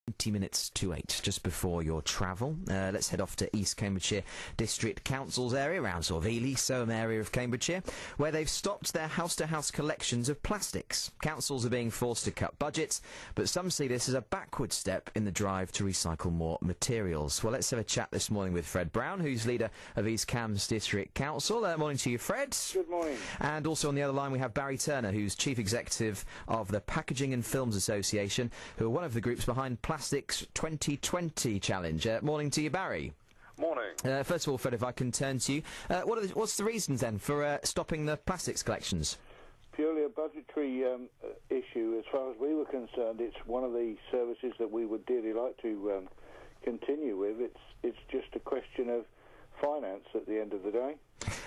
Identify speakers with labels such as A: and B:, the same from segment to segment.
A: 20 minutes to 8, just before your travel. Let's head off to East Cambridgeshire District Council's area, around sort of Ely, Soham area of Cambridgeshire, where they've stopped their house-to-house collections of plastics. Councils are being forced to cut budgets, but some see this as a backward step in the drive to recycle more materials. Well, let's have a chat this morning with Fred Brown, who's leader of East Cambs District Council. Morning to you, Fred.
B: Good morning.
A: And also on the other line we have Barry Turner, who's Chief Executive of the Packaging and Films Association, who are one of the groups behind Plastics 2020 Challenge. Morning to you, Barry.
B: Morning.
A: First of all, Fred, if I can turn to you, what's the reasons then for stopping the plastics collections?
B: Purely a budgetary issue. As far as we were concerned, it's one of the services that we would dearly like to continue with. It's just a question of finance at the end of the day.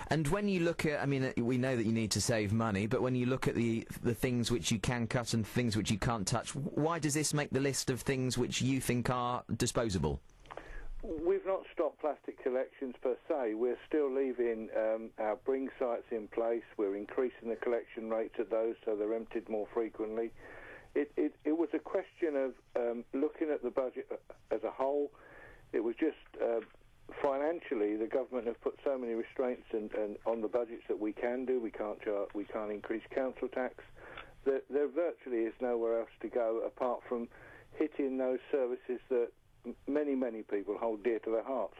A: And when you look at, I mean, we know that you need to save money, but when you look at the things which you can cut and things which you can't touch, why does this make the list of things which you think are disposable?
B: We've not stopped plastic collections per se. We're still leaving our bring sites in place. We're increasing the collection rates at those so they're emptied more frequently. It was a question of looking at the budget as a whole. It was just financially, the government have put so many restraints and on the budgets that we can do. We can't increase council tax. There virtually is nowhere else to go apart from hitting those services that many people hold dear to their hearts.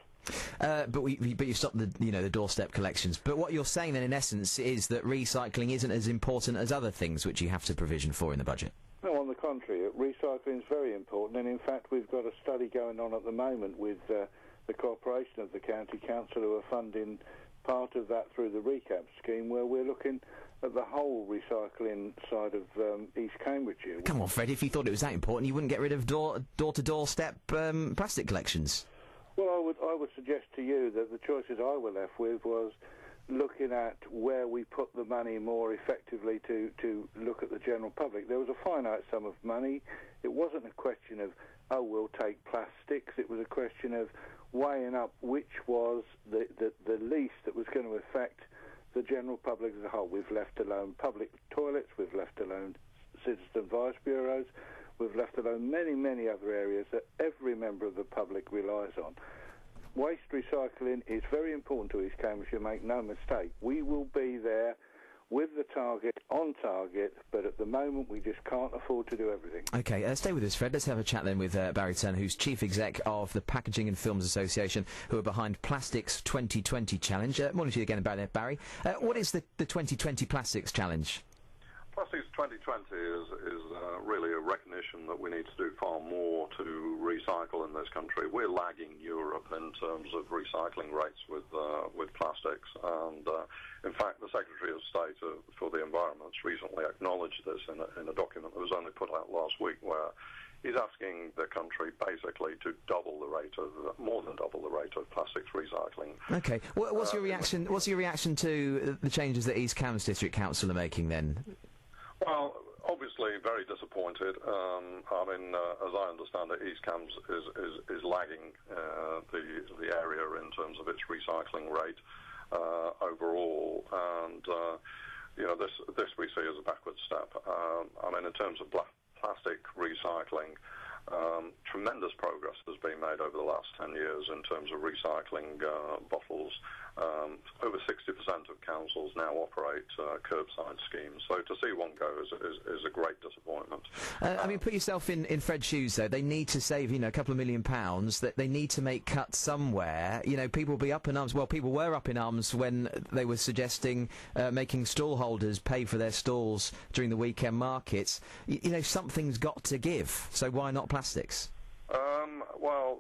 A: But you've stopped the doorstep collections. But what you're saying then, in essence, is that recycling isn't as important as other things which you have to provision for in the budget.
B: No, on the contrary, recycling is very important. And in fact, we've got a study going on at the moment with the cooperation of the county council, who are funding part of that through the recap scheme, where we're looking at the whole recycling side of East Cambridgeshire.
A: Come on, Fred, if you thought it was that important, you wouldn't get rid of door-to-door step plastic collections.
B: Well, I would suggest to you that the choices I were left with was looking at where we put the money more effectively to look at the general public. There was a finite sum of money. It wasn't a question of, we'll take plastics. It was a question of weighing up which was the least that was going to affect the general public as a whole. We've left alone public toilets, we've left alone citizen advice bureaus, we've left alone many other areas that every member of the public relies on. Waste recycling is very important to East Cambridgeshire, make no mistake. We will be there with the target, on target, but at the moment we just can't afford to do everything. OK,
A: stay with us, Fred. Let's have a chat then with Barry Turner, who's Chief Exec of the Packaging and Films Association, who are behind Plastics 2020 Challenge. Morning to you again about that, Barry. What is the 2020 Plastics Challenge?
C: Plastics 2020 is really a recognition that we need to do far more to recycle in this country. We're lagging Europe in terms of recycling rates with plastics, and in fact the Secretary of State for the Environment's recently acknowledged this in a document that was only put out last week, where he's asking the country basically to more than double the rate of plastics recycling.
A: Okay, what's your reaction? What's your reaction to the changes that East Cambs District Council are making then?
C: Well, obviously very disappointed. I mean, as I understand it, East Cambs is lagging the area in terms of its recycling rate overall, and this we see as a backward step. I mean, in terms of plastic recycling, tremendous progress has been made over the last 10 years in terms of recycling bottles. Over 60% of councils now operate kerbside schemes. So to see one go is a great disappointment.
A: I mean, put yourself in Fred's shoes, though. They need to save, a couple of £1 million. That they need to make cuts somewhere. People will be up in arms. Well, people were up in arms when they were suggesting making stall holders pay for their stalls during the weekend markets. Something's got to give. So why not plastics?
C: Well,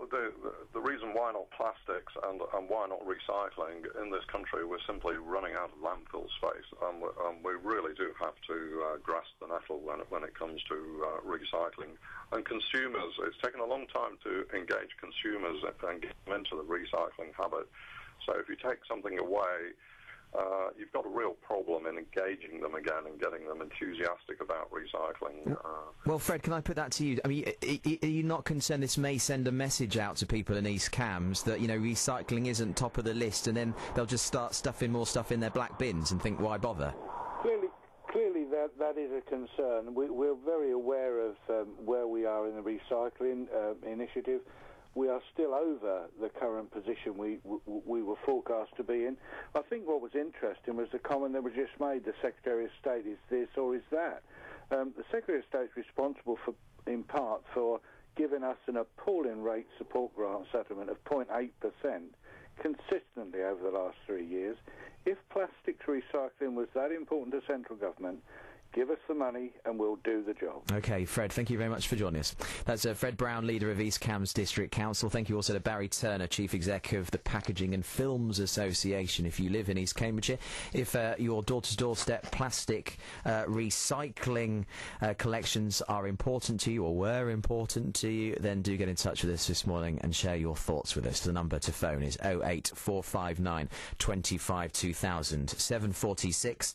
C: the reason why not plastics and why not recycling in this country, we're simply running out of landfill space, and we really do have to grasp the nettle when it comes to recycling. And consumers, it's taken a long time to engage consumers and get them into the recycling habit. So if you take something away, you've got a real problem in engaging them again and getting them enthusiastic about recycling.
A: Well, Fred, can I put that to you? I mean, are you not concerned this may send a message out to people in East Cambs that, recycling isn't top of the list, and then they'll just start stuffing more stuff in their black bins and think, why bother?
B: Clearly that is a concern. We're very aware of where we are in the recycling initiative. We are still over the current position we were forecast to be in. I think what was interesting was the comment that was just made, the Secretary of State is this or is that. The Secretary of State is responsible in part for giving us an appalling rate support grant settlement of 0.8% consistently over the last 3 years. If plastics recycling was that important to central government, give us the money and we'll do the job.
A: OK, Fred, thank you very much for joining us. That's Fred Brown, leader of East Cambs District Council. Thank you also to Barry Turner, Chief Exec of the Packaging and Films Association. If you live in East Cambridgeshire, if your door-to-doorstep plastic recycling collections are important to you or were important to you, then do get in touch with us this morning and share your thoughts with us. The number to phone is 08459 25 2000, 7:46.